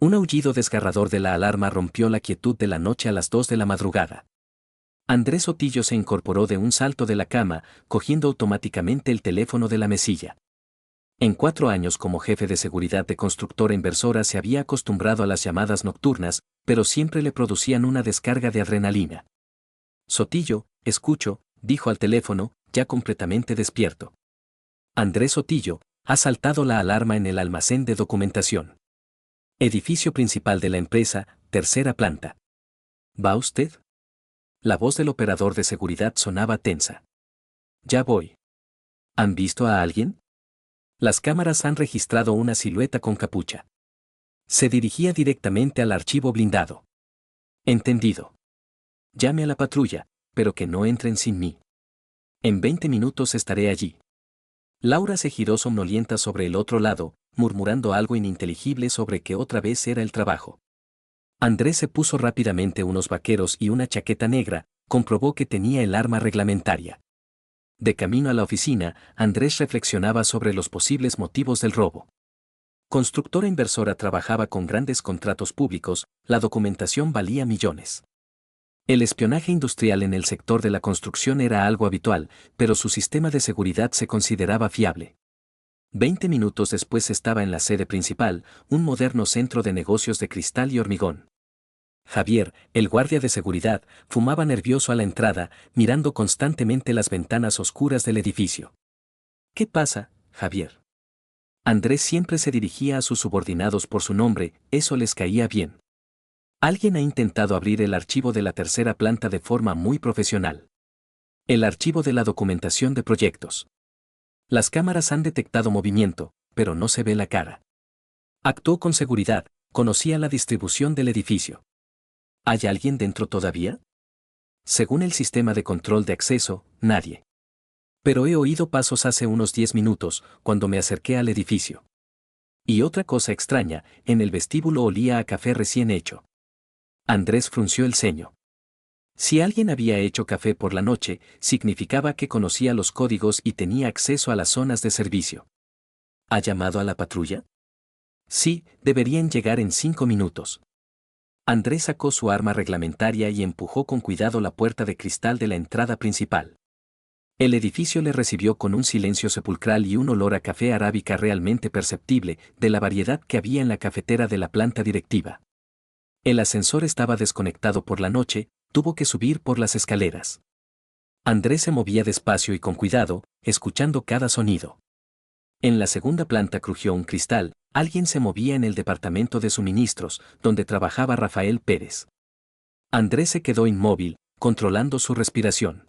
Un aullido desgarrador de la alarma rompió la quietud de la noche a las 2 de la madrugada. Andrés Sotillo se incorporó de un salto de la cama, cogiendo automáticamente el teléfono de la mesilla. En 4 años como jefe de seguridad de constructora inversora se había acostumbrado a las llamadas nocturnas, pero siempre le producían una descarga de adrenalina. Sotillo, escucho, dijo al teléfono, ya completamente despierto. Andrés Sotillo, ha saltado la alarma en el almacén de documentación. Edificio principal de la empresa, tercera planta. ¿Va usted? La voz del operador de seguridad sonaba tensa. Ya voy. ¿Han visto a alguien? Las cámaras han registrado una silueta con capucha. Se dirigía directamente al archivo blindado. Entendido. Llame a la patrulla, pero que no entren sin mí. En 20 minutos estaré allí. Laura se giró somnolienta sobre el otro lado, murmurando algo ininteligible sobre que otra vez era el trabajo. Andrés se puso rápidamente unos vaqueros y una chaqueta negra, comprobó que tenía el arma reglamentaria. De camino a la oficina, Andrés reflexionaba sobre los posibles motivos del robo. Constructora inversora trabajaba con grandes contratos públicos, la documentación valía millones. El espionaje industrial en el sector de la construcción era algo habitual, pero su sistema de seguridad se consideraba fiable. 20 minutos después estaba en la sede principal, un moderno centro de negocios de cristal y hormigón. Javier, el guardia de seguridad, fumaba nervioso a la entrada, mirando constantemente las ventanas oscuras del edificio. ¿Qué pasa, Javier? Andrés siempre se dirigía a sus subordinados por su nombre, eso les caía bien. Alguien ha intentado abrir el archivo de la tercera planta de forma muy profesional. El archivo de la documentación de proyectos. Las cámaras han detectado movimiento, pero no se ve la cara. Actuó con seguridad, conocía la distribución del edificio. ¿Hay alguien dentro todavía? Según el sistema de control de acceso, nadie. Pero he oído pasos hace unos 10 minutos, cuando me acerqué al edificio. Y otra cosa extraña, en el vestíbulo olía a café recién hecho. Andrés frunció el ceño. Si alguien había hecho café por la noche, significaba que conocía los códigos y tenía acceso a las zonas de servicio. ¿Ha llamado a la patrulla? Sí, deberían llegar en 5 minutos. Andrés sacó su arma reglamentaria y empujó con cuidado la puerta de cristal de la entrada principal. El edificio le recibió con un silencio sepulcral y un olor a café arábica realmente perceptible, de la variedad que había en la cafetera de la planta directiva. El ascensor estaba desconectado por la noche, tuvo que subir por las escaleras. Andrés se movía despacio y con cuidado, escuchando cada sonido. En la segunda planta crujió un cristal, alguien se movía en el departamento de suministros, donde trabajaba Rafael Pérez. Andrés se quedó inmóvil, controlando su respiración.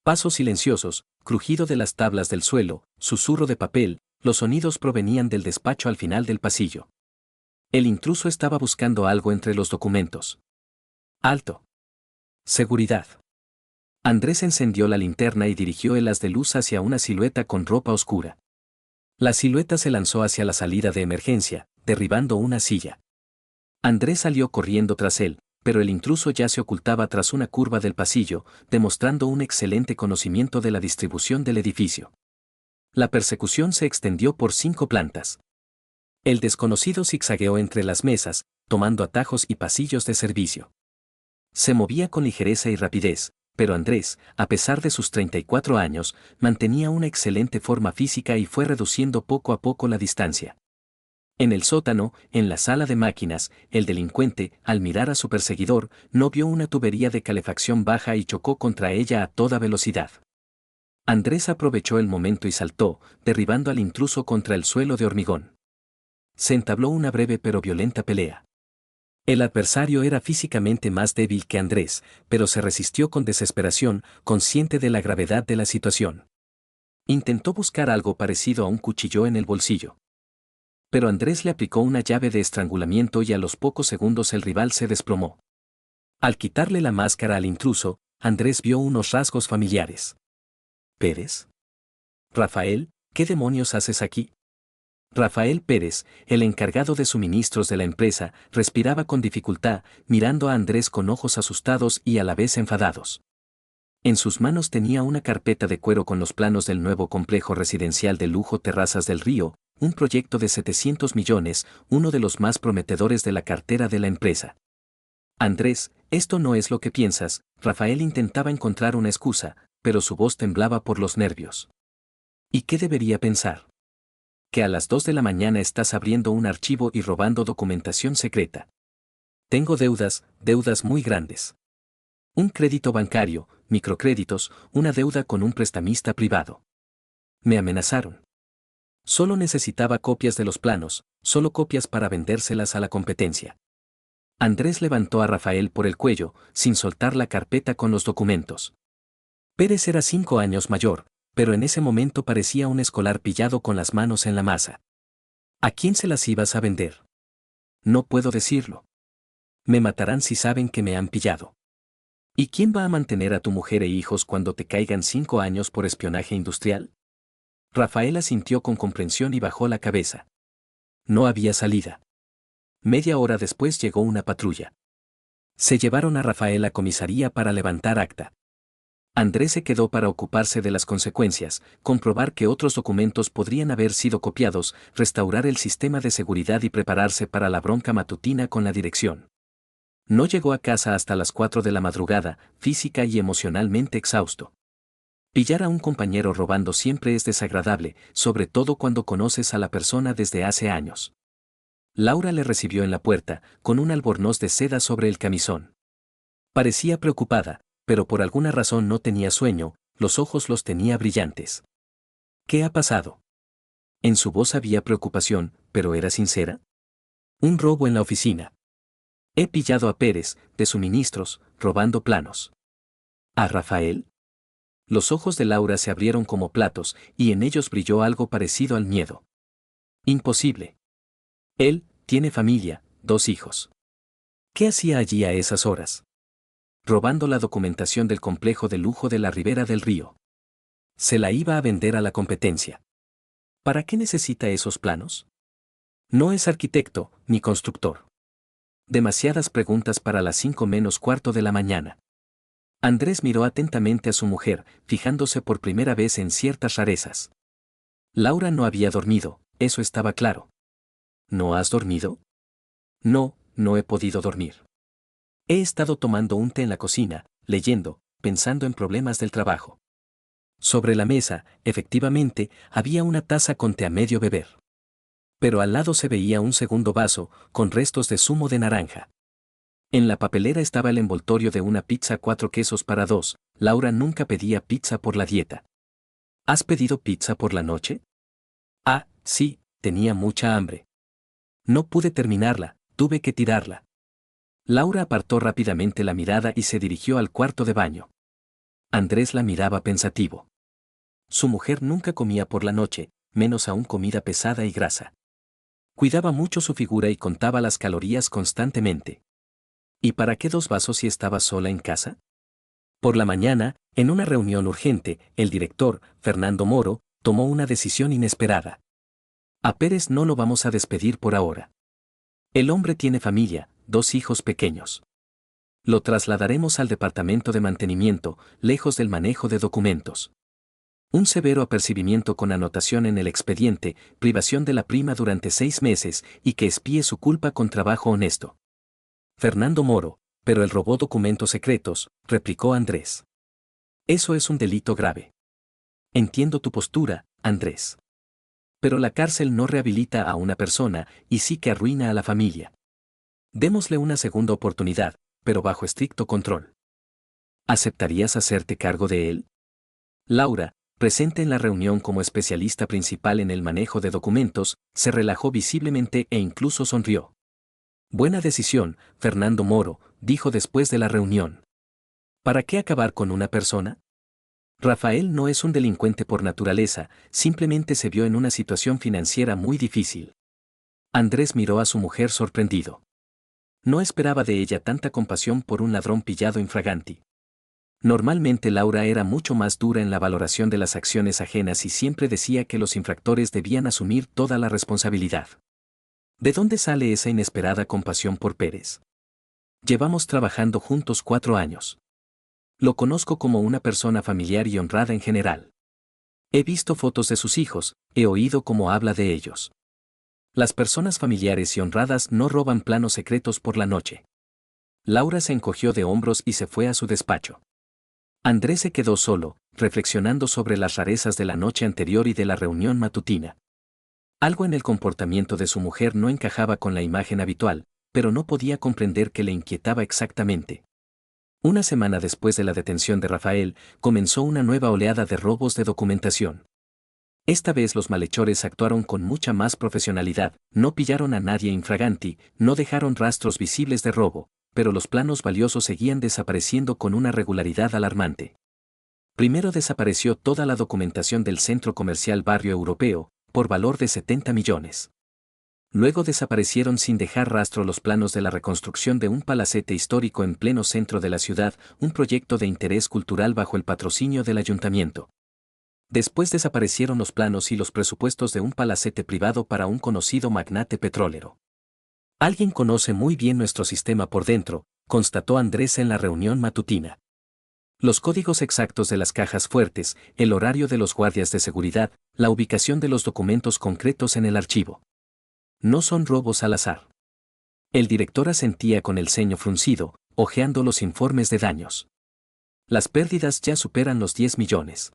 Pasos silenciosos, crujido de las tablas del suelo, susurro de papel, los sonidos provenían del despacho al final del pasillo. El intruso estaba buscando algo entre los documentos. ¡Alto! Seguridad. Andrés encendió la linterna y dirigió el haz de luz hacia una silueta con ropa oscura. La silueta se lanzó hacia la salida de emergencia, derribando una silla. Andrés salió corriendo tras él, pero el intruso ya se ocultaba tras una curva del pasillo, demostrando un excelente conocimiento de la distribución del edificio. La persecución se extendió por 5 plantas. El desconocido zigzagueó entre las mesas, tomando atajos y pasillos de servicio. Se movía con ligereza y rapidez, pero Andrés, a pesar de sus 34 años, mantenía una excelente forma física y fue reduciendo poco a poco la distancia. En el sótano, en la sala de máquinas, el delincuente, al mirar a su perseguidor, no vio una tubería de calefacción baja y chocó contra ella a toda velocidad. Andrés aprovechó el momento y saltó, derribando al intruso contra el suelo de hormigón. Se entabló una breve pero violenta pelea. El adversario era físicamente más débil que Andrés, pero se resistió con desesperación, consciente de la gravedad de la situación. Intentó buscar algo parecido a un cuchillo en el bolsillo. Pero Andrés le aplicó una llave de estrangulamiento y a los pocos segundos el rival se desplomó. Al quitarle la máscara al intruso, Andrés vio unos rasgos familiares. ¿Pérez? Rafael, ¿qué demonios haces aquí? Rafael Pérez, el encargado de suministros de la empresa, respiraba con dificultad, mirando a Andrés con ojos asustados y a la vez enfadados. En sus manos tenía una carpeta de cuero con los planos del nuevo complejo residencial de lujo Terrazas del Río, un proyecto de 700 millones, uno de los más prometedores de la cartera de la empresa. Andrés, esto no es lo que piensas. Rafael intentaba encontrar una excusa, pero su voz temblaba por los nervios. ¿Y qué debería pensar? Que a las 2 de la mañana estás abriendo un archivo y robando documentación secreta. Tengo deudas muy grandes. Un crédito bancario, microcréditos, una deuda con un prestamista privado. Me amenazaron. Solo necesitaba copias de los planos, solo copias para vendérselas a la competencia. Andrés levantó a Rafael por el cuello, sin soltar la carpeta con los documentos. Pérez era 5 años mayor, pero en ese momento parecía un escolar pillado con las manos en la masa. ¿A quién se las ibas a vender? No puedo decirlo. Me matarán si saben que me han pillado. ¿Y quién va a mantener a tu mujer e hijos cuando te caigan 5 años por espionaje industrial? Rafael asintió con comprensión y bajó la cabeza. No había salida. Media hora después llegó una patrulla. Se llevaron a Rafael a comisaría para levantar acta. Andrés se quedó para ocuparse de las consecuencias, comprobar que otros documentos podrían haber sido copiados, restaurar el sistema de seguridad y prepararse para la bronca matutina con la dirección. No llegó a casa hasta las 4 de la madrugada, física y emocionalmente exhausto. Pillar a un compañero robando siempre es desagradable, sobre todo cuando conoces a la persona desde hace años. Laura le recibió en la puerta, con un albornoz de seda sobre el camisón. Parecía preocupada, pero por alguna razón no tenía sueño, los ojos los tenía brillantes. ¿Qué ha pasado? En su voz había preocupación, pero era sincera. Un robo en la oficina. He pillado a Pérez, de suministros, robando planos. ¿A Rafael? Los ojos de Laura se abrieron como platos, y en ellos brilló algo parecido al miedo. Imposible. Él tiene familia, 2 hijos. ¿Qué hacía allí a esas horas? Robando la documentación del complejo de lujo de la Ribera del Río. Se la iba a vender a la competencia. ¿Para qué necesita esos planos? No es arquitecto, ni constructor. Demasiadas preguntas para las 5 menos cuarto de la mañana. Andrés miró atentamente a su mujer, fijándose por primera vez en ciertas rarezas. Laura no había dormido, eso estaba claro. ¿No has dormido? No, no he podido dormir. He estado tomando un té en la cocina, leyendo, pensando en problemas del trabajo. Sobre la mesa, efectivamente, había una taza con té a medio beber. Pero al lado se veía un segundo vaso, con restos de zumo de naranja. En la papelera estaba el envoltorio de una pizza 4 quesos para 2, Laura nunca pedía pizza por la dieta. ¿Has pedido pizza por la noche? Ah, sí, tenía mucha hambre. No pude terminarla, tuve que tirarla. Laura apartó rápidamente la mirada y se dirigió al cuarto de baño. Andrés la miraba pensativo. Su mujer nunca comía por la noche, menos aún comida pesada y grasa. Cuidaba mucho su figura y contaba las calorías constantemente. ¿Y para qué 2 vasos si estaba sola en casa? Por la mañana, en una reunión urgente, el director, Fernando Moro, tomó una decisión inesperada. A Pérez no lo vamos a despedir por ahora. El hombre tiene familia, 2 hijos pequeños. Lo trasladaremos al departamento de mantenimiento, lejos del manejo de documentos. Un severo apercibimiento con anotación en el expediente, privación de la prima durante 6 meses y que expíe su culpa con trabajo honesto. Fernando Moro, pero él robó documentos secretos, replicó Andrés. Eso es un delito grave. Entiendo tu postura, Andrés. Pero la cárcel no rehabilita a una persona y sí que arruina a la familia. Démosle una segunda oportunidad, pero bajo estricto control. ¿Aceptarías hacerte cargo de él? Laura, presente en la reunión como especialista principal en el manejo de documentos, se relajó visiblemente e incluso sonrió. Buena decisión, Fernando Moro, dijo después de la reunión. ¿Para qué acabar con una persona? Rafael no es un delincuente por naturaleza, simplemente se vio en una situación financiera muy difícil. Andrés miró a su mujer sorprendido. No esperaba de ella tanta compasión por un ladrón pillado infraganti. Normalmente Laura era mucho más dura en la valoración de las acciones ajenas y siempre decía que los infractores debían asumir toda la responsabilidad. ¿De dónde sale esa inesperada compasión por Pérez? Llevamos trabajando juntos 4 años. Lo conozco como una persona familiar y honrada en general. He visto fotos de sus hijos, he oído cómo habla de ellos. Las personas familiares y honradas no roban planos secretos por la noche. Laura se encogió de hombros y se fue a su despacho. Andrés se quedó solo, reflexionando sobre las rarezas de la noche anterior y de la reunión matutina. Algo en el comportamiento de su mujer no encajaba con la imagen habitual, pero no podía comprender qué le inquietaba exactamente. Una semana después de la detención de Rafael, comenzó una nueva oleada de robos de documentación. Esta vez los malhechores actuaron con mucha más profesionalidad, no pillaron a nadie infraganti, no dejaron rastros visibles de robo, pero los planos valiosos seguían desapareciendo con una regularidad alarmante. Primero desapareció toda la documentación del centro comercial Barrio Europeo, por valor de 70 millones. Luego desaparecieron sin dejar rastro los planos de la reconstrucción de un palacete histórico en pleno centro de la ciudad, un proyecto de interés cultural bajo el patrocinio del ayuntamiento. Después desaparecieron los planos y los presupuestos de un palacete privado para un conocido magnate petrolero. Alguien conoce muy bien nuestro sistema por dentro, constató Andrés en la reunión matutina. Los códigos exactos de las cajas fuertes, el horario de los guardias de seguridad, la ubicación de los documentos concretos en el archivo. No son robos al azar. El director asentía con el ceño fruncido, hojeando los informes de daños. Las pérdidas ya superan los 10 millones.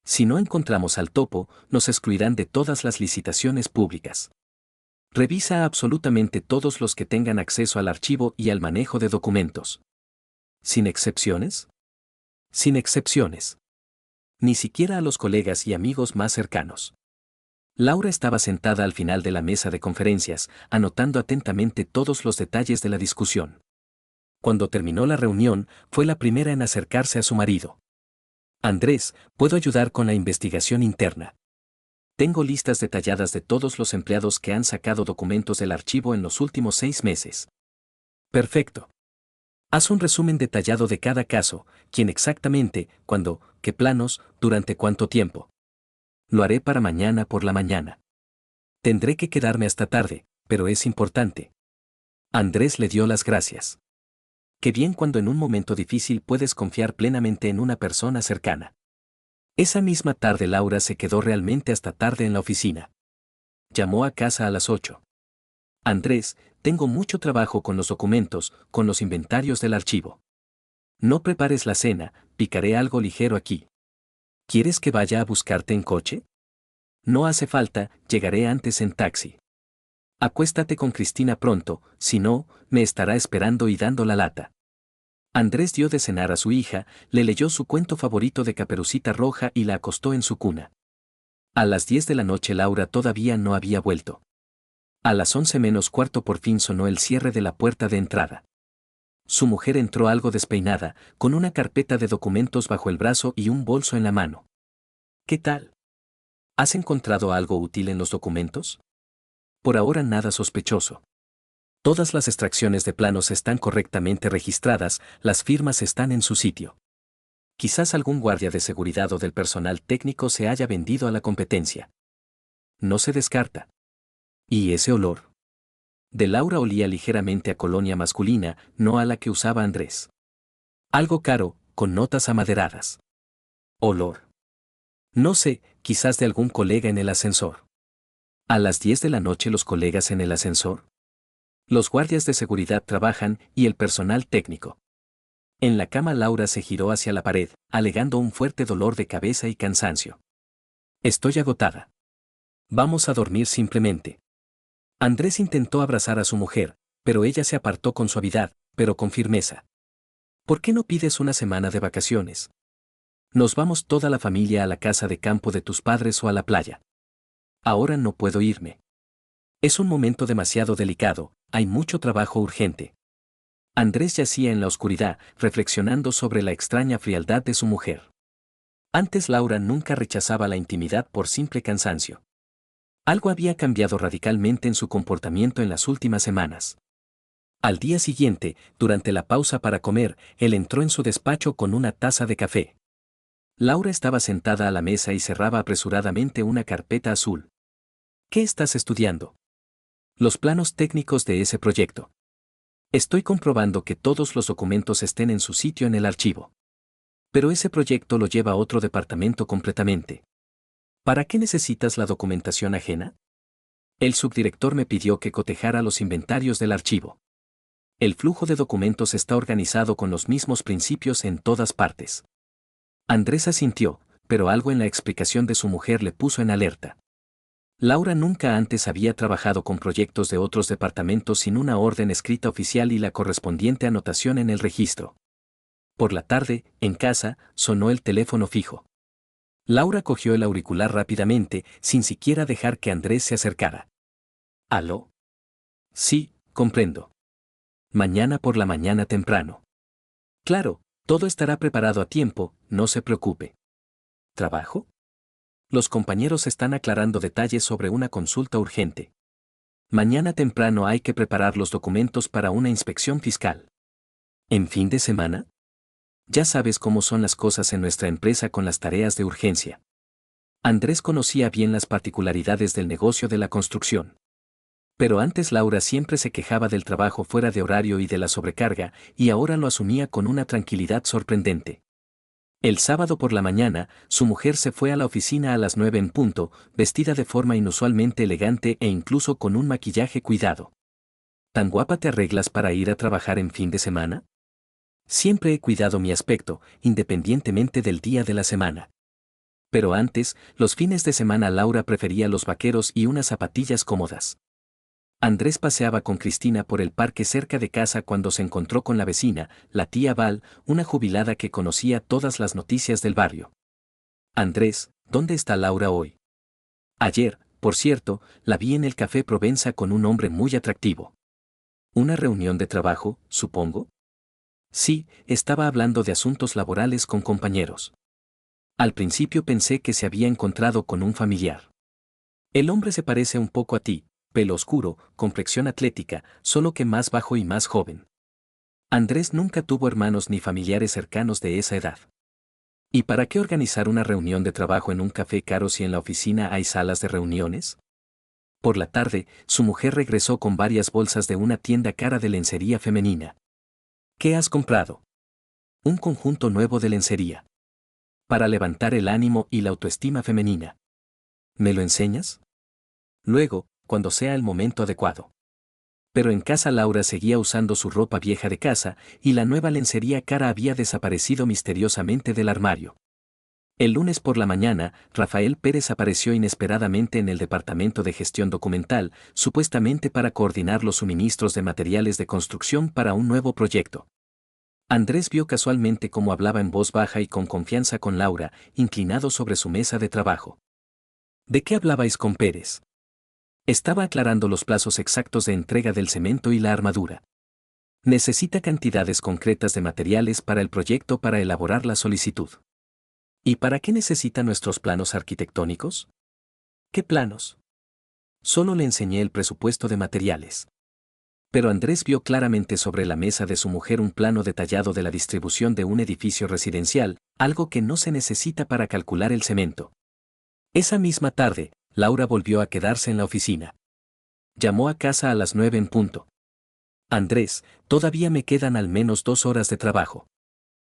Si no encontramos al topo, nos excluirán de todas las licitaciones públicas. Revisa absolutamente todos los que tengan acceso al archivo y al manejo de documentos. ¿Sin excepciones? Sin excepciones. Ni siquiera a los colegas y amigos más cercanos. Laura estaba sentada al final de la mesa de conferencias, anotando atentamente todos los detalles de la discusión. Cuando terminó la reunión, fue la primera en acercarse a su marido. Andrés, ¿puedo ayudar con la investigación interna? Tengo listas detalladas de todos los empleados que han sacado documentos del archivo en los últimos 6 meses. Perfecto. Haz un resumen detallado de cada caso, quién exactamente, cuándo, qué planos, durante cuánto tiempo. Lo haré para mañana por la mañana. Tendré que quedarme hasta tarde, pero es importante. Andrés le dio las gracias. Qué bien cuando en un momento difícil puedes confiar plenamente en una persona cercana. Esa misma tarde Laura se quedó realmente hasta tarde en la oficina. Llamó a casa a las 8. Andrés, tengo mucho trabajo con los documentos, con los inventarios del archivo. No prepares la cena, picaré algo ligero aquí. ¿Quieres que vaya a buscarte en coche? No hace falta, llegaré antes en taxi. Acuéstate con Cristina pronto, si no, me estará esperando y dando la lata. Andrés dio de cenar a su hija, le leyó su cuento favorito de Caperucita Roja y la acostó en su cuna. A las 10 de la noche Laura todavía no había vuelto. A las 11 menos cuarto por fin sonó el cierre de la puerta de entrada. Su mujer entró algo despeinada, con una carpeta de documentos bajo el brazo y un bolso en la mano. ¿Qué tal? ¿Has encontrado algo útil en los documentos? Por ahora nada sospechoso. Todas las extracciones de planos están correctamente registradas, las firmas están en su sitio. Quizás algún guardia de seguridad o del personal técnico se haya vendido a la competencia. No se descarta. ¿Y ese olor? De Laura olía ligeramente a colonia masculina, no a la que usaba Andrés. Algo caro, con notas amaderadas. Olor. No sé, quizás de algún colega en el ascensor. A las 10 de la noche los colegas en el ascensor. Los guardias de seguridad trabajan y el personal técnico. En la cama Laura se giró hacia la pared, alegando un fuerte dolor de cabeza y cansancio. Estoy agotada. Vamos a dormir simplemente. Andrés intentó abrazar a su mujer, pero ella se apartó con suavidad, pero con firmeza. ¿Por qué no pides una semana de vacaciones? Nos vamos toda la familia a la casa de campo de tus padres o a la playa. Ahora no puedo irme. Es un momento demasiado delicado, hay mucho trabajo urgente. Andrés yacía en la oscuridad, reflexionando sobre la extraña frialdad de su mujer. Antes Laura nunca rechazaba la intimidad por simple cansancio. Algo había cambiado radicalmente en su comportamiento en las últimas semanas. Al día siguiente, durante la pausa para comer, él entró en su despacho con una taza de café. Laura estaba sentada a la mesa y cerraba apresuradamente una carpeta azul. ¿Qué estás estudiando? Los planos técnicos de ese proyecto. Estoy comprobando que todos los documentos estén en su sitio en el archivo. Pero ese proyecto lo lleva a otro departamento completamente. ¿Para qué necesitas la documentación ajena? El subdirector me pidió que cotejara los inventarios del archivo. El flujo de documentos está organizado con los mismos principios en todas partes. Andrés asintió, pero algo en la explicación de su mujer le puso en alerta. Laura nunca antes había trabajado con proyectos de otros departamentos sin una orden escrita oficial y la correspondiente anotación en el registro. Por la tarde, en casa, sonó el teléfono fijo. Laura cogió el auricular rápidamente, sin siquiera dejar que Andrés se acercara. ¿Aló? Sí, comprendo. Mañana por la mañana temprano. Claro, todo estará preparado a tiempo, no se preocupe. ¿Trabajo? Los compañeros están aclarando detalles sobre una consulta urgente. Mañana temprano hay que preparar los documentos para una inspección fiscal. ¿En fin de semana? Ya sabes cómo son las cosas en nuestra empresa con las tareas de urgencia. Andrés conocía bien las particularidades del negocio de la construcción. Pero antes Laura siempre se quejaba del trabajo fuera de horario y de la sobrecarga, y ahora lo asumía con una tranquilidad sorprendente. El sábado por la mañana, su mujer se fue a la oficina a las 9 en punto, vestida de forma inusualmente elegante e incluso con un maquillaje cuidado. ¿Tan guapa te arreglas para ir a trabajar en fin de semana? Siempre he cuidado mi aspecto, independientemente del día de la semana. Pero antes, los fines de semana Laura prefería los vaqueros y unas zapatillas cómodas. Andrés paseaba con Cristina por el parque cerca de casa cuando se encontró con la vecina, la tía Val, una jubilada que conocía todas las noticias del barrio. Andrés, ¿dónde está Laura hoy? Ayer, por cierto, la vi en el Café Provenza con un hombre muy atractivo. ¿Una reunión de trabajo, supongo? Sí, estaba hablando de asuntos laborales con compañeros. Al principio pensé que se había encontrado con un familiar. El hombre se parece un poco a ti. Pelo oscuro, complexión atlética, solo que más bajo y más joven. Andrés nunca tuvo hermanos ni familiares cercanos de esa edad. ¿Y para qué organizar una reunión de trabajo en un café caro si en la oficina hay salas de reuniones? Por la tarde, su mujer regresó con varias bolsas de una tienda cara de lencería femenina. ¿Qué has comprado? Un conjunto nuevo de lencería. Para levantar el ánimo y la autoestima femenina. ¿Me lo enseñas? Luego, cuando sea el momento adecuado. Pero en casa Laura seguía usando su ropa vieja de casa, y la nueva lencería cara había desaparecido misteriosamente del armario. El lunes por la mañana, Rafael Pérez apareció inesperadamente en el departamento de gestión documental, supuestamente para coordinar los suministros de materiales de construcción para un nuevo proyecto. Andrés vio casualmente cómo hablaba en voz baja y con confianza con Laura, inclinado sobre su mesa de trabajo. ¿De qué hablabais con Pérez? Estaba aclarando los plazos exactos de entrega del cemento y la armadura. Necesita cantidades concretas de materiales para el proyecto para elaborar la solicitud. ¿Y para qué necesita nuestros planos arquitectónicos? ¿Qué planos? Solo le enseñé el presupuesto de materiales. Pero Andrés vio claramente sobre la mesa de su mujer un plano detallado de la distribución de un edificio residencial, algo que no se necesita para calcular el cemento. Esa misma tarde, Laura volvió a quedarse en la oficina. Llamó a casa a las 9 en punto. Andrés, todavía me quedan al menos 2 horas de trabajo.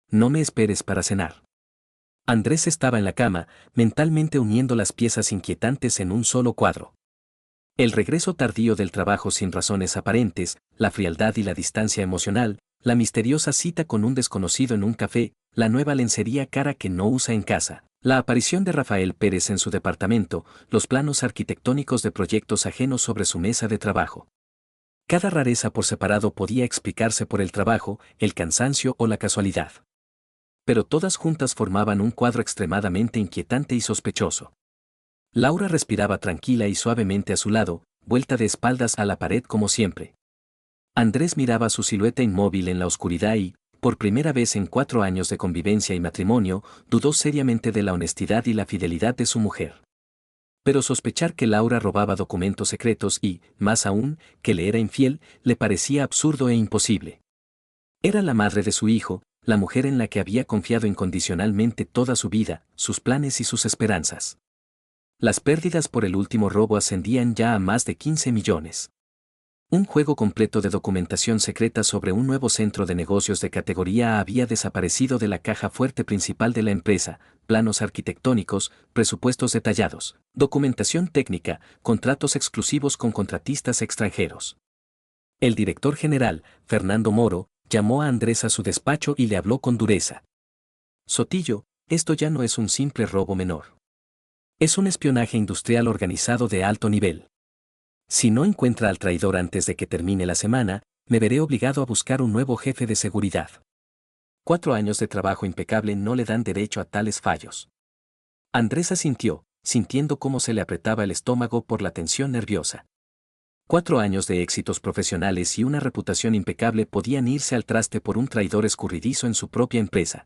No me esperes para cenar. Andrés estaba en la cama, mentalmente uniendo las piezas inquietantes en un solo cuadro. El regreso tardío del trabajo sin razones aparentes, la frialdad y la distancia emocional, la misteriosa cita con un desconocido en un café, la nueva lencería cara que no usa en casa, la aparición de Rafael Pérez en su departamento, los planos arquitectónicos de proyectos ajenos sobre su mesa de trabajo. Cada rareza por separado podía explicarse por el trabajo, el cansancio o la casualidad. Pero todas juntas formaban un cuadro extremadamente inquietante y sospechoso. Laura respiraba tranquila y suavemente a su lado, vuelta de espaldas a la pared como siempre. Andrés miraba su silueta inmóvil en la oscuridad y, por primera vez en 4 años de convivencia y matrimonio, dudó seriamente de la honestidad y la fidelidad de su mujer. Pero sospechar que Laura robaba documentos secretos y, más aún, que le era infiel, le parecía absurdo e imposible. Era la madre de su hijo, la mujer en la que había confiado incondicionalmente toda su vida, sus planes y sus esperanzas. Las pérdidas por el último robo ascendían ya a más de 15 millones. Un juego completo de documentación secreta sobre un nuevo centro de negocios de categoría A había desaparecido de la caja fuerte principal de la empresa: planos arquitectónicos, presupuestos detallados, documentación técnica, contratos exclusivos con contratistas extranjeros. El director general, Fernando Moro, llamó a Andrés a su despacho y le habló con dureza. Sotillo, esto ya no es un simple robo menor. Es un espionaje industrial organizado de alto nivel. Si no encuentra al traidor antes de que termine la semana, me veré obligado a buscar un nuevo jefe de seguridad. 4 años de trabajo impecable no le dan derecho a tales fallos. Andrés asintió, sintiendo cómo se le apretaba el estómago por la tensión nerviosa. 4 años de éxitos profesionales y una reputación impecable podían irse al traste por un traidor escurridizo en su propia empresa.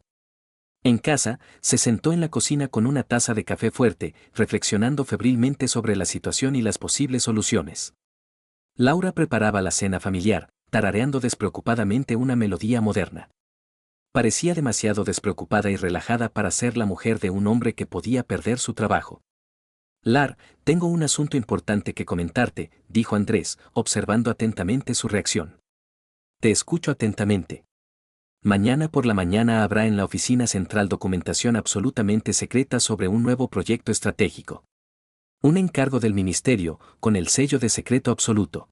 En casa, se sentó en la cocina con una taza de café fuerte, reflexionando febrilmente sobre la situación y las posibles soluciones. Laura preparaba la cena familiar, tarareando despreocupadamente una melodía moderna. Parecía demasiado despreocupada y relajada para ser la mujer de un hombre que podía perder su trabajo. Lar, tengo un asunto importante que comentarte, dijo Andrés, observando atentamente su reacción. Te escucho atentamente. Mañana por la mañana habrá en la oficina central documentación absolutamente secreta sobre un nuevo proyecto estratégico. Un encargo del ministerio, con el sello de secreto absoluto.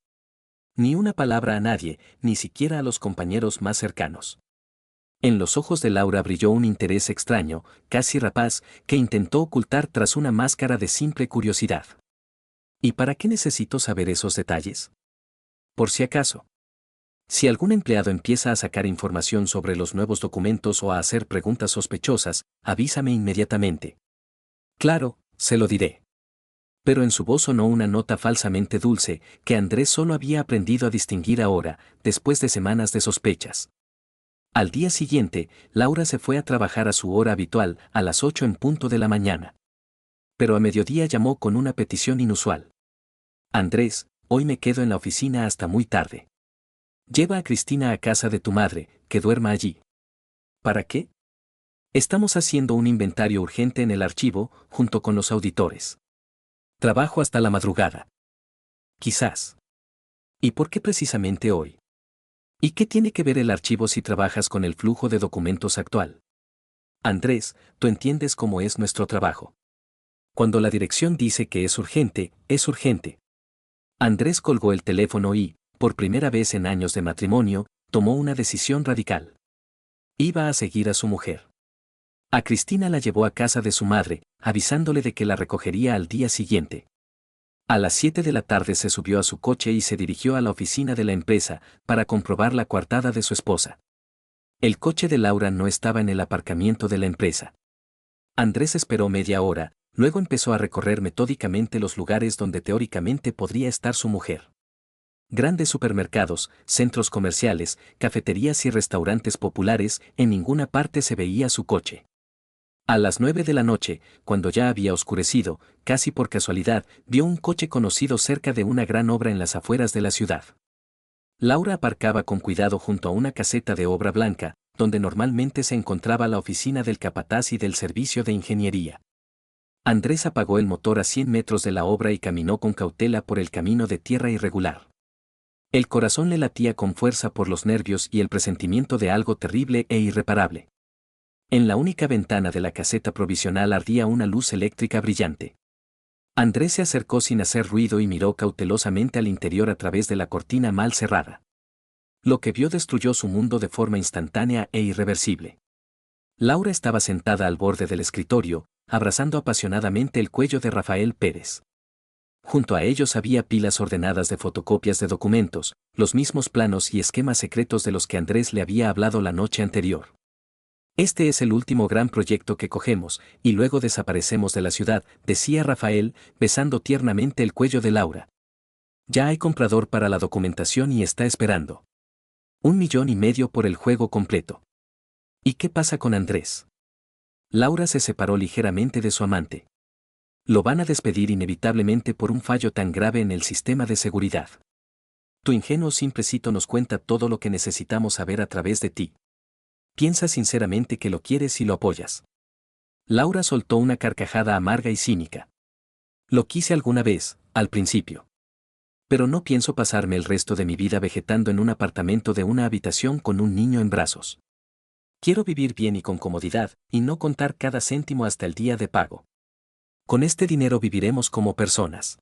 Ni una palabra a nadie, ni siquiera a los compañeros más cercanos. En los ojos de Laura brilló un interés extraño, casi rapaz, que intentó ocultar tras una máscara de simple curiosidad. ¿Y para qué necesito saber esos detalles? Por si acaso. Si algún empleado empieza a sacar información sobre los nuevos documentos o a hacer preguntas sospechosas, avísame inmediatamente. Claro, se lo diré. Pero en su voz sonó una nota falsamente dulce, que Andrés solo había aprendido a distinguir ahora, después de semanas de sospechas. Al día siguiente, Laura se fue a trabajar a su hora habitual, a las 8 en punto de la mañana. Pero a mediodía llamó con una petición inusual. Andrés, hoy me quedo en la oficina hasta muy tarde. Lleva a Cristina a casa de tu madre, que duerma allí. ¿Para qué? Estamos haciendo un inventario urgente en el archivo, junto con los auditores. Trabajo hasta la madrugada. Quizás. ¿Y por qué precisamente hoy? ¿Y qué tiene que ver el archivo si trabajas con el flujo de documentos actual? Andrés, tú entiendes cómo es nuestro trabajo. Cuando la dirección dice que es urgente, es urgente. Andrés colgó el teléfono y, por primera vez en años de matrimonio, tomó una decisión radical. Iba a seguir a su mujer. A Cristina la llevó a casa de su madre, avisándole de que la recogería al día siguiente. A las 7 de la tarde se subió a su coche y se dirigió a la oficina de la empresa, para comprobar la coartada de su esposa. El coche de Laura no estaba en el aparcamiento de la empresa. Andrés esperó media hora, luego empezó a recorrer metódicamente los lugares donde teóricamente podría estar su mujer. Grandes supermercados, centros comerciales, cafeterías y restaurantes populares, en ninguna parte se veía su coche. A las 9 de la noche, cuando ya había oscurecido, casi por casualidad, vio un coche conocido cerca de una gran obra en las afueras de la ciudad. Laura aparcaba con cuidado junto a una caseta de obra blanca, donde normalmente se encontraba la oficina del capataz y del servicio de ingeniería. Andrés apagó el motor a 100 metros de la obra y caminó con cautela por el camino de tierra irregular. El corazón le latía con fuerza por los nervios y el presentimiento de algo terrible e irreparable. En la única ventana de la caseta provisional ardía una luz eléctrica brillante. Andrés se acercó sin hacer ruido y miró cautelosamente al interior a través de la cortina mal cerrada. Lo que vio destruyó su mundo de forma instantánea e irreversible. Laura estaba sentada al borde del escritorio, abrazando apasionadamente el cuello de Rafael Pérez. Junto a ellos había pilas ordenadas de fotocopias de documentos, los mismos planos y esquemas secretos de los que Andrés le había hablado la noche anterior. Este es el último gran proyecto que cogemos, y luego desaparecemos de la ciudad, decía Rafael, besando tiernamente el cuello de Laura. Ya hay comprador para la documentación y está esperando. 1,5 millones por el juego completo. ¿Y qué pasa con Andrés? Laura se separó ligeramente de su amante. Lo van a despedir inevitablemente por un fallo tan grave en el sistema de seguridad. Tu ingenuo simplecito nos cuenta todo lo que necesitamos saber a través de ti. Piensa sinceramente que lo quieres y lo apoyas. Laura soltó una carcajada amarga y cínica. Lo quise alguna vez, al principio. Pero no pienso pasarme el resto de mi vida vegetando en un apartamento de una habitación con un niño en brazos. Quiero vivir bien y con comodidad, y no contar cada céntimo hasta el día de pago. Con este dinero viviremos como personas.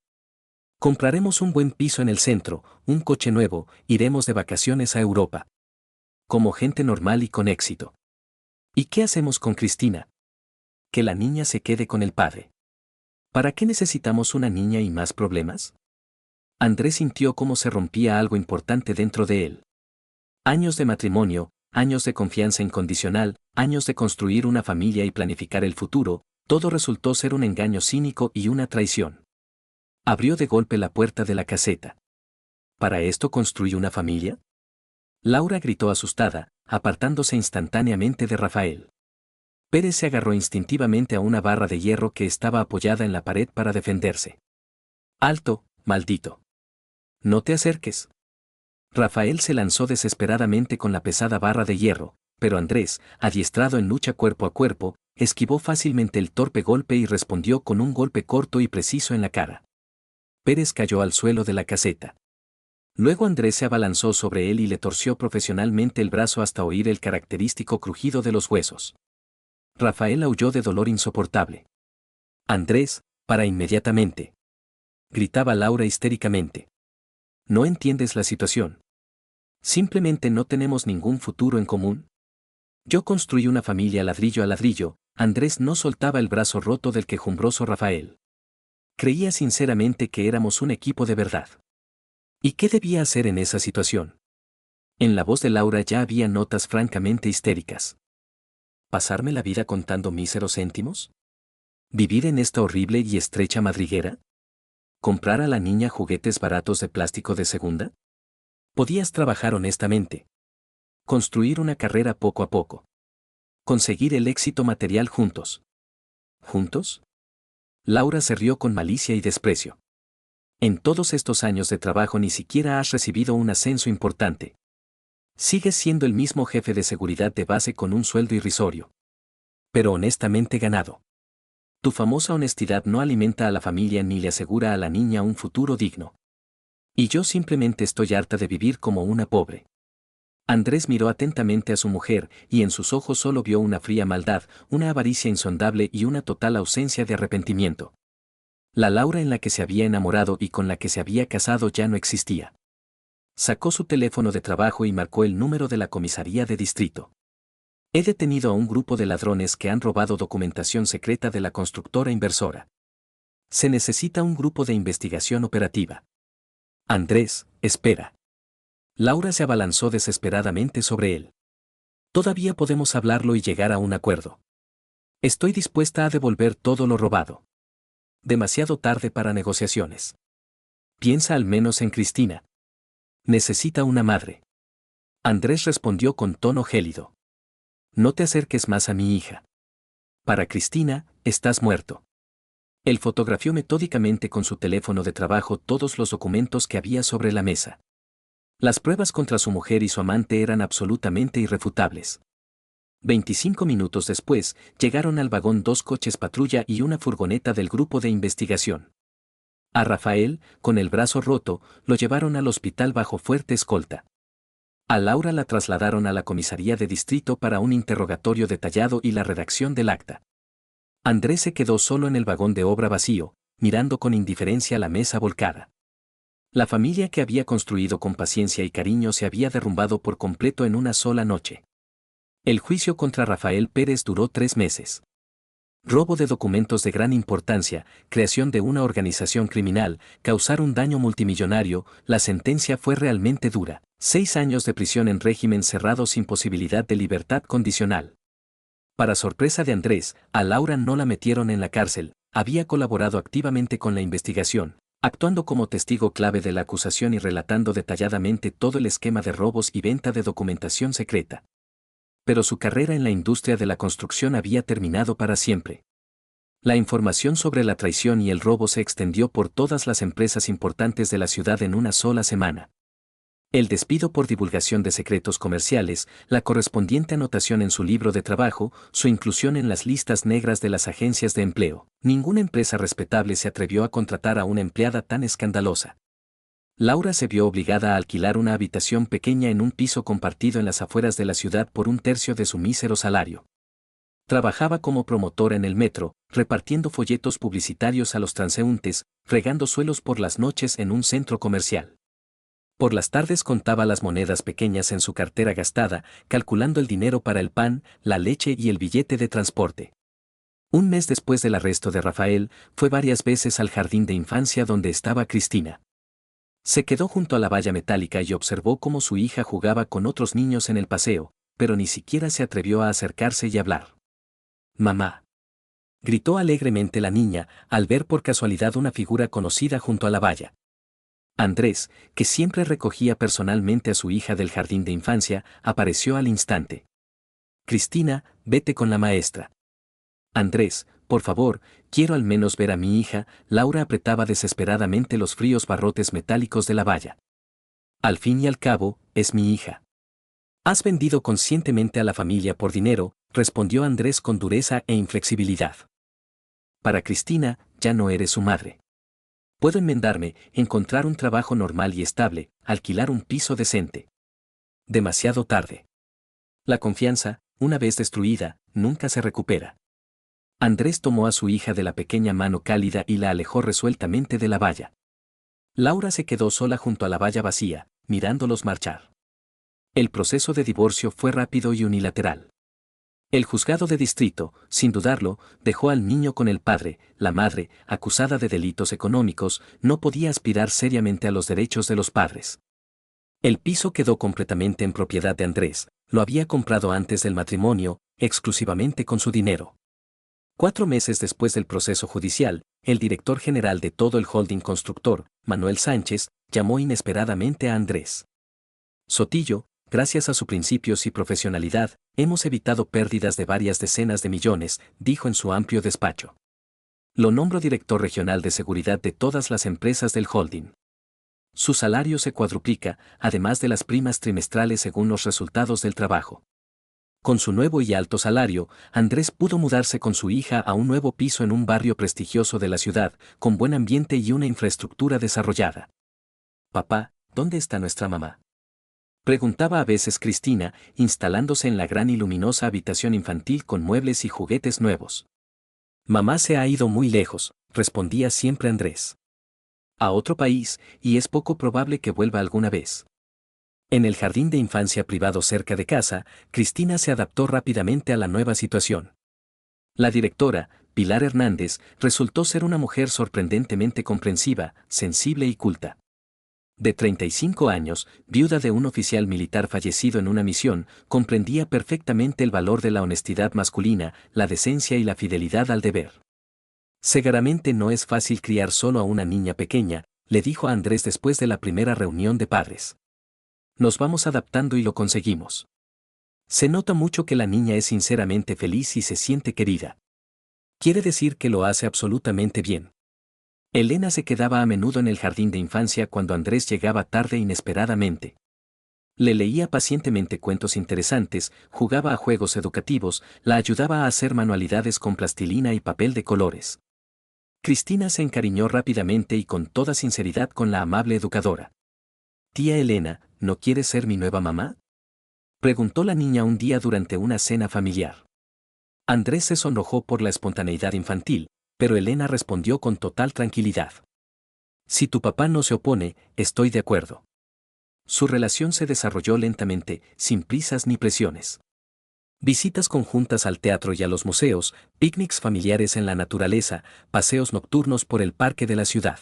Compraremos un buen piso en el centro, un coche nuevo, iremos de vacaciones a Europa. Como gente normal y con éxito. ¿Y qué hacemos con Cristina? Que la niña se quede con el padre. ¿Para qué necesitamos una niña y más problemas? Andrés sintió cómo se rompía algo importante dentro de él. Años de matrimonio, años de confianza incondicional, años de construir una familia y planificar el futuro, todo resultó ser un engaño cínico y una traición. Abrió de golpe la puerta de la caseta. ¿Para esto construyó una familia? Laura gritó asustada, apartándose instantáneamente de Rafael. Pérez se agarró instintivamente a una barra de hierro que estaba apoyada en la pared para defenderse. ¡Alto, maldito! ¡No te acerques! Rafael se lanzó desesperadamente con la pesada barra de hierro, pero Andrés, adiestrado en lucha cuerpo a cuerpo, esquivó fácilmente el torpe golpe y respondió con un golpe corto y preciso en la cara. Pérez cayó al suelo de la caseta. Luego Andrés se abalanzó sobre él y le torció profesionalmente el brazo hasta oír el característico crujido de los huesos. Rafael aulló de dolor insoportable. Andrés, para inmediatamente. Gritaba Laura histéricamente. No entiendes la situación. Simplemente no tenemos ningún futuro en común. Yo construí una familia ladrillo a ladrillo, Andrés no soltaba el brazo roto del quejumbroso Rafael. Creía sinceramente que éramos un equipo de verdad. ¿Y qué debía hacer en esa situación? En la voz de Laura ya había notas francamente histéricas. ¿Pasarme la vida contando míseros céntimos? ¿Vivir en esta horrible y estrecha madriguera? ¿Comprar a la niña juguetes baratos de plástico de segunda? Podías trabajar honestamente. Construir una carrera poco a poco. Conseguir el éxito material juntos. ¿Juntos? Laura se rió con malicia y desprecio. En todos estos años de trabajo ni siquiera has recibido un ascenso importante. Sigues siendo el mismo jefe de seguridad de base con un sueldo irrisorio. Pero honestamente ganado. Tu famosa honestidad no alimenta a la familia ni le asegura a la niña un futuro digno. Y yo simplemente estoy harta de vivir como una pobre. Andrés miró atentamente a su mujer y en sus ojos solo vio una fría maldad, una avaricia insondable y una total ausencia de arrepentimiento. La Laura en la que se había enamorado y con la que se había casado ya no existía. Sacó su teléfono de trabajo y marcó el número de la comisaría de distrito. He detenido a un grupo de ladrones que han robado documentación secreta de la constructora inversora. Se necesita un grupo de investigación operativa. Andrés, espera. Laura se abalanzó desesperadamente sobre él. Todavía podemos hablarlo y llegar a un acuerdo. Estoy dispuesta a devolver todo lo robado. Demasiado tarde para negociaciones. Piensa al menos en Cristina. Necesita una madre. Andrés respondió con tono gélido. No te acerques más a mi hija. Para Cristina, estás muerto. Él fotografió metódicamente con su teléfono de trabajo todos los documentos que había sobre la mesa. Las pruebas contra su mujer y su amante eran absolutamente irrefutables. 25 minutos después, llegaron al vagón 2 coches patrulla y una furgoneta del grupo de investigación. A Rafael, con el brazo roto, lo llevaron al hospital bajo fuerte escolta. A Laura la trasladaron a la comisaría de distrito para un interrogatorio detallado y la redacción del acta. Andrés se quedó solo en el vagón de obra vacío, mirando con indiferencia la mesa volcada. La familia que había construido con paciencia y cariño se había derrumbado por completo en una sola noche. El juicio contra Rafael Pérez duró 3 meses. Robo de documentos de gran importancia, creación de una organización criminal, causar un daño multimillonario, la sentencia fue realmente dura. 6 años de prisión en régimen cerrado sin posibilidad de libertad condicional. Para sorpresa de Andrés, a Laura no la metieron en la cárcel, había colaborado activamente con la investigación, actuando como testigo clave de la acusación y relatando detalladamente todo el esquema de robos y venta de documentación secreta. Pero su carrera en la industria de la construcción había terminado para siempre. La información sobre la traición y el robo se extendió por todas las empresas importantes de la ciudad en una sola semana. El despido por divulgación de secretos comerciales, la correspondiente anotación en su libro de trabajo, su inclusión en las listas negras de las agencias de empleo. Ninguna empresa respetable se atrevió a contratar a una empleada tan escandalosa. Laura se vio obligada a alquilar una habitación pequeña en un piso compartido en las afueras de la ciudad por un tercio de su mísero salario. Trabajaba como promotora en el metro, repartiendo folletos publicitarios a los transeúntes, fregando suelos por las noches en un centro comercial. Por las tardes contaba las monedas pequeñas en su cartera gastada, calculando el dinero para el pan, la leche y el billete de transporte. Un mes después del arresto de Rafael, fue varias veces al jardín de infancia donde estaba Cristina. Se quedó junto a la valla metálica y observó cómo su hija jugaba con otros niños en el paseo, pero ni siquiera se atrevió a acercarse y hablar. «Mamá», gritó alegremente la niña, al ver por casualidad una figura conocida junto a la valla. Andrés, que siempre recogía personalmente a su hija del jardín de infancia, apareció al instante. «Cristina, vete con la maestra». «Andrés, por favor, quiero al menos ver a mi hija». Laura apretaba desesperadamente los fríos barrotes metálicos de la valla. «Al fin y al cabo, es mi hija». «Has vendido conscientemente a la familia por dinero», respondió Andrés con dureza e inflexibilidad. «Para Cristina, ya no eres su madre. Puedo enmendarme, encontrar un trabajo normal y estable, alquilar un piso decente. Demasiado tarde. La confianza, una vez destruida, nunca se recupera». Andrés tomó a su hija de la pequeña mano cálida y la alejó resueltamente de la valla. Laura se quedó sola junto a la valla vacía, mirándolos marchar. El proceso de divorcio fue rápido y unilateral. El juzgado de distrito, sin dudarlo, dejó al niño con el padre. La madre, acusada de delitos económicos, no podía aspirar seriamente a los derechos de los padres. El piso quedó completamente en propiedad de Andrés, lo había comprado antes del matrimonio, exclusivamente con su dinero. 4 meses después del proceso judicial, el director general de todo el holding constructor, Manuel Sánchez, llamó inesperadamente a Andrés. «Sotillo, gracias a sus principios y profesionalidad, hemos evitado pérdidas de varias decenas de millones», dijo en su amplio despacho. «Lo nombro director regional de seguridad de todas las empresas del holding. Su salario se cuadruplica, además de las primas trimestrales según los resultados del trabajo». Con su nuevo y alto salario, Andrés pudo mudarse con su hija a un nuevo piso en un barrio prestigioso de la ciudad, con buen ambiente y una infraestructura desarrollada. «Papá, ¿dónde está nuestra mamá?», preguntaba a veces Cristina, instalándose en la gran y luminosa habitación infantil con muebles y juguetes nuevos. «Mamá se ha ido muy lejos», respondía siempre Andrés. «A otro país, y es poco probable que vuelva alguna vez». En el jardín de infancia privado cerca de casa, Cristina se adaptó rápidamente a la nueva situación. La directora, Pilar Hernández, resultó ser una mujer sorprendentemente comprensiva, sensible y culta. De 35 años, viuda de un oficial militar fallecido en una misión, comprendía perfectamente el valor de la honestidad masculina, la decencia y la fidelidad al deber. «Seguramente no es fácil criar solo a una niña pequeña», le dijo a Andrés después de la primera reunión de padres. «Nos vamos adaptando y lo conseguimos. Se nota mucho que la niña es sinceramente feliz y se siente querida. Quiere decir que lo hace absolutamente bien». Elena se quedaba a menudo en el jardín de infancia cuando Andrés llegaba tarde inesperadamente. Le leía pacientemente cuentos interesantes, jugaba a juegos educativos, la ayudaba a hacer manualidades con plastilina y papel de colores. Cristina se encariñó rápidamente y con toda sinceridad con la amable educadora. «Tía Elena, ¿no quieres ser mi nueva mamá?», preguntó la niña un día durante una cena familiar. Andrés se sonrojó por la espontaneidad infantil, pero Elena respondió con total tranquilidad. «Si tu papá no se opone, estoy de acuerdo». Su relación se desarrolló lentamente, sin prisas ni presiones. Visitas conjuntas al teatro y a los museos, picnics familiares en la naturaleza, paseos nocturnos por el parque de la ciudad.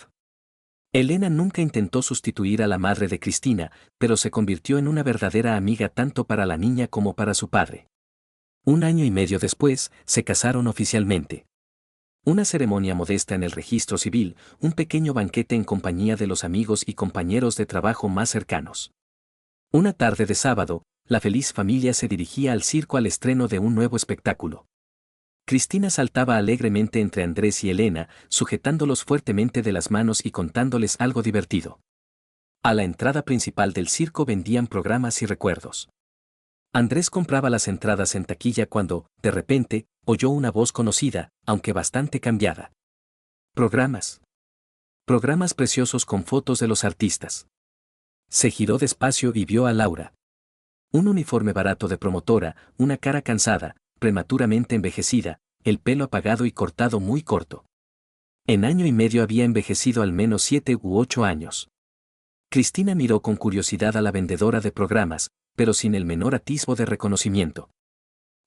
Elena nunca intentó sustituir a la madre de Cristina, pero se convirtió en una verdadera amiga tanto para la niña como para su padre. 1 año y medio después, se casaron oficialmente. Una ceremonia modesta en el registro civil, un pequeño banquete en compañía de los amigos y compañeros de trabajo más cercanos. Una tarde de sábado, la feliz familia se dirigía al circo al estreno de un nuevo espectáculo. Cristina saltaba alegremente entre Andrés y Elena, sujetándolos fuertemente de las manos y contándoles algo divertido. A la entrada principal del circo vendían programas y recuerdos. Andrés compraba las entradas en taquilla cuando, de repente, oyó una voz conocida, aunque bastante cambiada. «Programas. Programas preciosos con fotos de los artistas». Se giró despacio y vio a Laura. Un uniforme barato de promotora, una cara cansada, prematuramente envejecida, el pelo apagado y cortado muy corto. En año y medio había envejecido al menos 7 u 8 años. Cristina miró con curiosidad a la vendedora de programas, pero sin el menor atisbo de reconocimiento.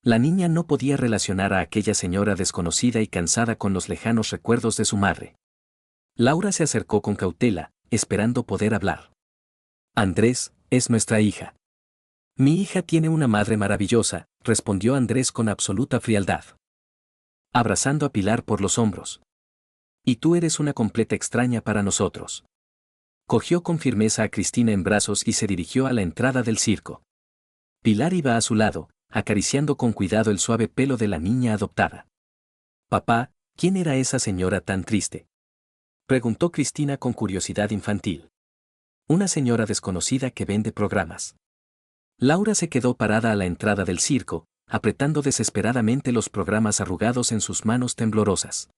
La niña no podía relacionar a aquella señora desconocida y cansada con los lejanos recuerdos de su madre. Laura se acercó con cautela, esperando poder hablar. Andrés, es nuestra hija. Mi hija tiene una madre maravillosa, respondió Andrés con absoluta frialdad, abrazando a Pilar por los hombros. Y tú eres una completa extraña para nosotros. Cogió con firmeza a Cristina en brazos y se dirigió a la entrada del circo. Pilar iba a su lado, acariciando con cuidado el suave pelo de la niña adoptada. Papá, ¿quién era esa señora tan triste?, preguntó Cristina con curiosidad infantil. Una señora desconocida que vende programas. Laura se quedó parada a la entrada del circo, apretando desesperadamente los programas arrugados en sus manos temblorosas.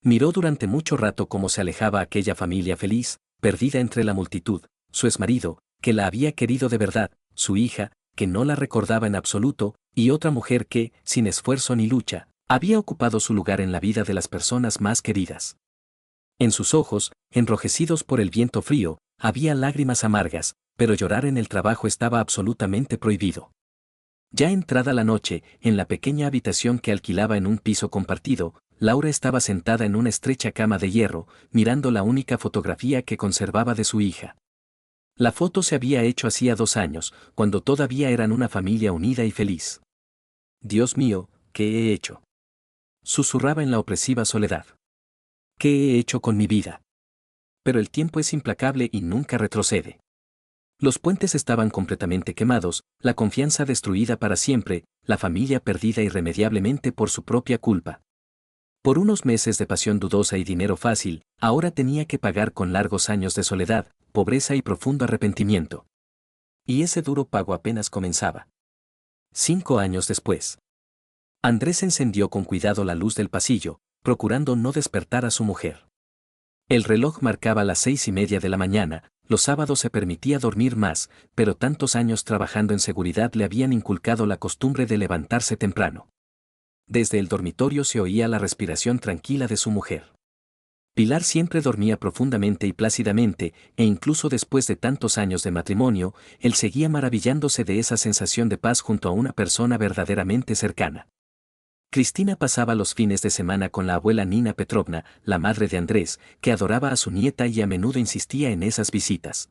Miró durante mucho rato cómo se alejaba aquella familia feliz, perdida entre la multitud, su exmarido, que la había querido de verdad, su hija, que no la recordaba en absoluto, y otra mujer que, sin esfuerzo ni lucha, había ocupado su lugar en la vida de las personas más queridas. En sus ojos, enrojecidos por el viento frío, había lágrimas amargas, pero llorar en el trabajo estaba absolutamente prohibido. Ya entrada la noche, en la pequeña habitación que alquilaba en un piso compartido, Laura estaba sentada en una estrecha cama de hierro, mirando la única fotografía que conservaba de su hija. La foto se había hecho hacía 2 años, cuando todavía eran una familia unida y feliz. Dios mío, ¿qué he hecho?, susurraba en la opresiva soledad. ¿Qué he hecho con mi vida? Pero el tiempo es implacable y nunca retrocede. Los puentes estaban completamente quemados, la confianza destruida para siempre, la familia perdida irremediablemente por su propia culpa. Por unos meses de pasión dudosa y dinero fácil, ahora tenía que pagar con largos años de soledad, pobreza y profundo arrepentimiento. Y ese duro pago apenas comenzaba. 5 años después. Andrés encendió con cuidado la luz del pasillo, procurando no despertar a su mujer. El reloj marcaba las 6:30 de la mañana, los sábados se permitía dormir más, pero tantos años trabajando en seguridad le habían inculcado la costumbre de levantarse temprano. Desde el dormitorio se oía la respiración tranquila de su mujer. Pilar siempre dormía profundamente y plácidamente, e incluso después de tantos años de matrimonio, él seguía maravillándose de esa sensación de paz junto a una persona verdaderamente cercana. Cristina pasaba los fines de semana con la abuela Nina Petrovna, la madre de Andrés, que adoraba a su nieta y a menudo insistía en esas visitas.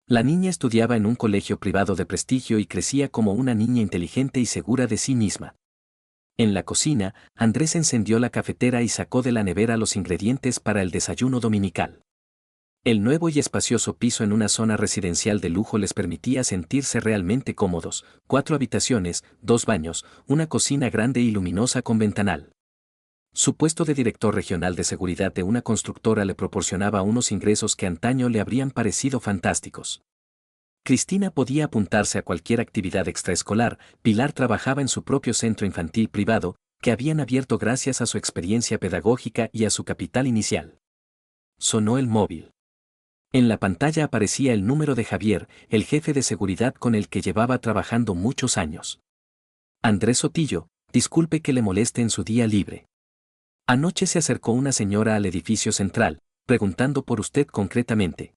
La niña estudiaba en un colegio privado de prestigio y crecía como una niña inteligente y segura de sí misma. En la cocina, Andrés encendió la cafetera y sacó de la nevera los ingredientes para el desayuno dominical. El nuevo y espacioso piso en una zona residencial de lujo les permitía sentirse realmente cómodos: 4 habitaciones, 2 baños, una cocina grande y luminosa con ventanal. Su puesto de director regional de seguridad de una constructora le proporcionaba unos ingresos que antaño le habrían parecido fantásticos. Cristina podía apuntarse a cualquier actividad extraescolar. Pilar trabajaba en su propio centro infantil privado, que habían abierto gracias a su experiencia pedagógica y a su capital inicial. Sonó el móvil. En la pantalla aparecía el número de Javier, el jefe de seguridad con el que llevaba trabajando muchos años. Andrés Sotillo, disculpe que le moleste en su día libre. Anoche se acercó una señora al edificio central, preguntando por usted concretamente.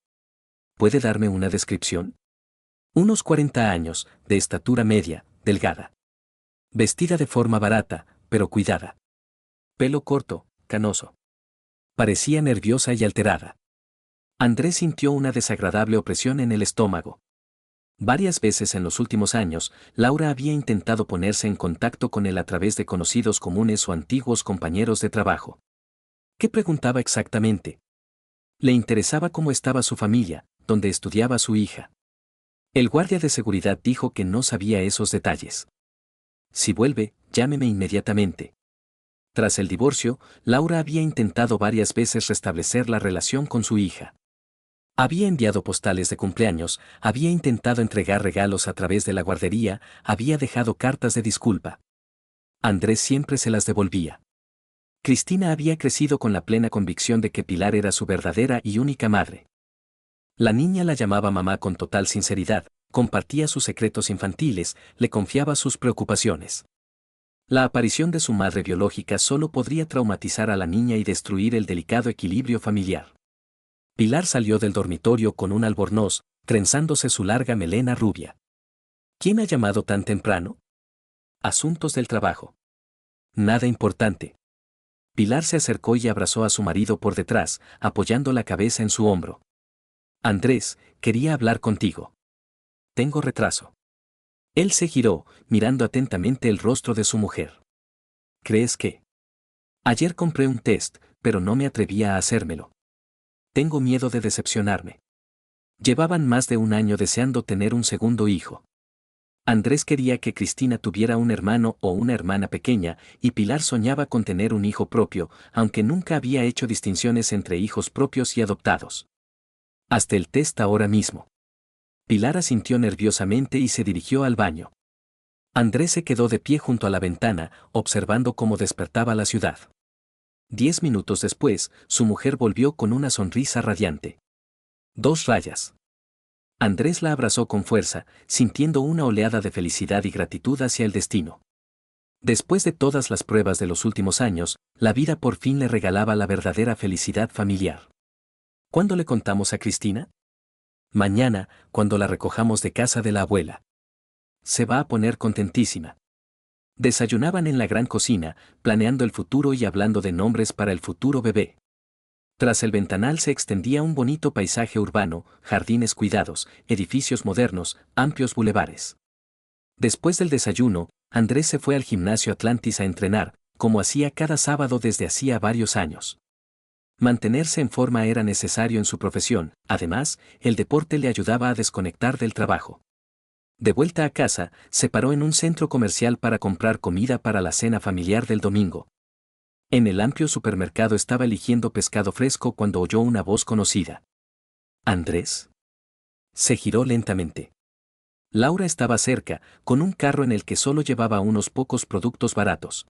¿Puede darme una descripción? Unos 40 años, de estatura media, delgada. Vestida de forma barata, pero cuidada. Pelo corto, canoso. Parecía nerviosa y alterada. Andrés sintió una desagradable opresión en el estómago. Varias veces en los últimos años, Laura había intentado ponerse en contacto con él a través de conocidos comunes o antiguos compañeros de trabajo. ¿Qué preguntaba exactamente? Le interesaba cómo estaba su familia, dónde estudiaba su hija. El guardia de seguridad dijo que no sabía esos detalles. Si vuelve, llámeme inmediatamente. Tras el divorcio, Laura había intentado varias veces restablecer la relación con su hija. Había enviado postales de cumpleaños, había intentado entregar regalos a través de la guardería, había dejado cartas de disculpa. Andrés siempre se las devolvía. Cristina había crecido con la plena convicción de que Pilar era su verdadera y única madre. La niña la llamaba mamá con total sinceridad, compartía sus secretos infantiles, le confiaba sus preocupaciones. La aparición de su madre biológica solo podría traumatizar a la niña y destruir el delicado equilibrio familiar. Pilar salió del dormitorio con un albornoz, trenzándose su larga melena rubia. ¿Quién ha llamado tan temprano? Asuntos del trabajo. Nada importante. Pilar se acercó y abrazó a su marido por detrás, apoyando la cabeza en su hombro. Andrés, quería hablar contigo. Tengo retraso. Él se giró, mirando atentamente el rostro de su mujer. ¿Crees que? Ayer compré un test, pero no me atrevía a hacérmelo. Tengo miedo de decepcionarme. Llevaban más de un año deseando tener un segundo hijo. Andrés quería que Cristina tuviera un hermano o una hermana pequeña, y Pilar soñaba con tener un hijo propio, aunque nunca había hecho distinciones entre hijos propios y adoptados. Hasta el test ahora mismo. Pilar asintió nerviosamente y se dirigió al baño. Andrés se quedó de pie junto a la ventana, observando cómo despertaba la ciudad. 10 minutos después, su mujer volvió con una sonrisa radiante. 2 rayas. Andrés la abrazó con fuerza, sintiendo una oleada de felicidad y gratitud hacia el destino. Después de todas las pruebas de los últimos años, la vida por fin le regalaba la verdadera felicidad familiar. ¿Cuándo le contamos a Cristina? Mañana, cuando la recojamos de casa de la abuela. Se va a poner contentísima. Desayunaban en la gran cocina, planeando el futuro y hablando de nombres para el futuro bebé. Tras el ventanal se extendía un bonito paisaje urbano, jardines cuidados, edificios modernos, amplios bulevares. Después del desayuno, Andrés se fue al gimnasio Atlantis a entrenar, como hacía cada sábado desde hacía varios años. Mantenerse en forma era necesario en su profesión, además, el deporte le ayudaba a desconectar del trabajo. De vuelta a casa, se paró en un centro comercial para comprar comida para la cena familiar del domingo. En el amplio supermercado estaba eligiendo pescado fresco cuando oyó una voz conocida. ¿Andrés? Se giró lentamente. Laura estaba cerca, con un carro en el que solo llevaba unos pocos productos baratos.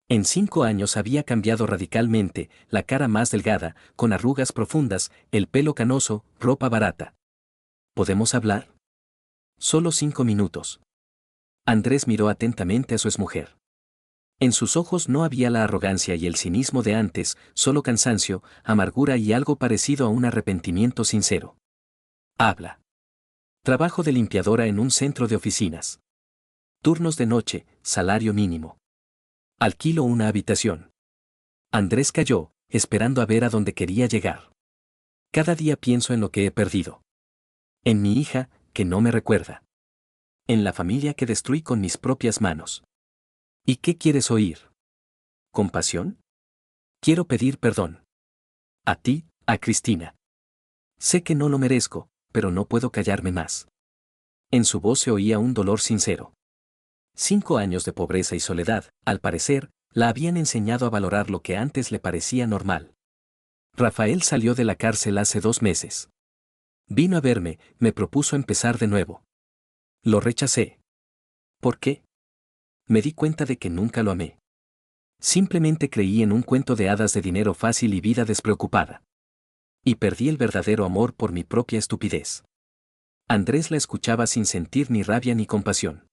En 5 años había cambiado radicalmente, la cara más delgada, con arrugas profundas, el pelo canoso, ropa barata. ¿Podemos hablar? Solo 5 minutos. Andrés miró atentamente a su exmujer. En sus ojos no había la arrogancia y el cinismo de antes, solo cansancio, amargura y algo parecido a un arrepentimiento sincero. Habla. Trabajo de limpiadora en un centro de oficinas. Turnos de noche, salario mínimo. Alquilo una habitación. Andrés calló, esperando a ver a dónde quería llegar. Cada día pienso en lo que he perdido. En mi hija, que no me recuerda. En la familia que destruí con mis propias manos. ¿Y qué quieres oír? ¿Compasión? Quiero pedir perdón. A ti, a Cristina. Sé que no lo merezco, pero no puedo callarme más. En su voz se oía un dolor sincero. 5 años de pobreza y soledad, al parecer, la habían enseñado a valorar lo que antes le parecía normal. Rafael salió de la cárcel hace 2 meses. Vino a verme, me propuso empezar de nuevo. Lo rechacé. ¿Por qué? Me di cuenta de que nunca lo amé. Simplemente creí en un cuento de hadas de dinero fácil y vida despreocupada. Y perdí el verdadero amor por mi propia estupidez. Andrés la escuchaba sin sentir ni rabia ni compasión.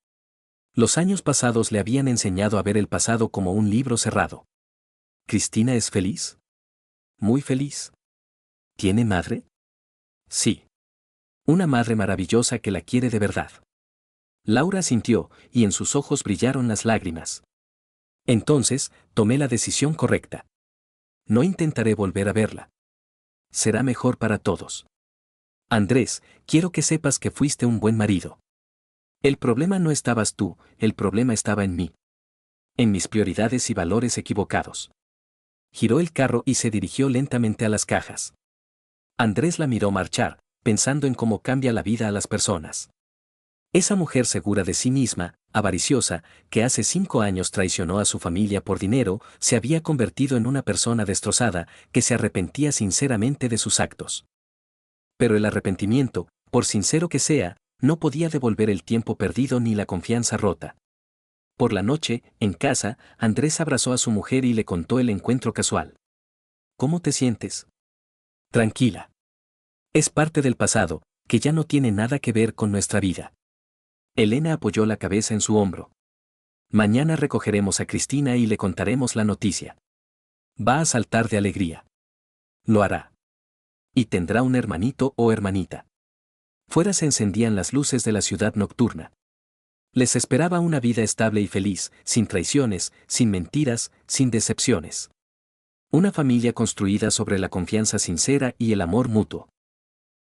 Los años pasados le habían enseñado a ver el pasado como un libro cerrado. ¿Cristina es feliz? Muy feliz. ¿Tiene madre? Sí. Una madre maravillosa que la quiere de verdad. Laura sintió, y en sus ojos brillaron las lágrimas. Entonces, tomé la decisión correcta. No intentaré volver a verla. Será mejor para todos. Andrés, quiero que sepas que fuiste un buen marido. El problema no estabas tú, el problema estaba en mí. En mis prioridades y valores equivocados. Giró el carro y se dirigió lentamente a las cajas. Andrés la miró marchar, pensando en cómo cambia la vida a las personas. Esa mujer segura de sí misma, avariciosa, que hace 5 años traicionó a su familia por dinero, se había convertido en una persona destrozada, que se arrepentía sinceramente de sus actos. Pero el arrepentimiento, por sincero que sea, no podía devolver el tiempo perdido ni la confianza rota. Por la noche, en casa, Andrés abrazó a su mujer y le contó el encuentro casual. ¿Cómo te sientes? Tranquila. Es parte del pasado, que ya no tiene nada que ver con nuestra vida. Elena apoyó la cabeza en su hombro. Mañana recogeremos a Cristina y le contaremos la noticia. Va a saltar de alegría. Lo hará. Y tendrá un hermanito o hermanita. Fuera se encendían las luces de la ciudad nocturna. Les esperaba una vida estable y feliz, sin traiciones, sin mentiras, sin decepciones. Una familia construida sobre la confianza sincera y el amor mutuo.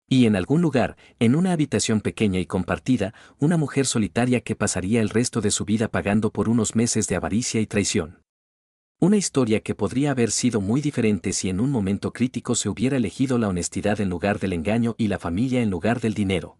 Y en algún lugar, en una habitación pequeña y compartida, una mujer solitaria que pasaría el resto de su vida pagando por unos meses de avaricia y traición. Una historia que podría haber sido muy diferente si en un momento crítico se hubiera elegido la honestidad en lugar del engaño y la familia en lugar del dinero.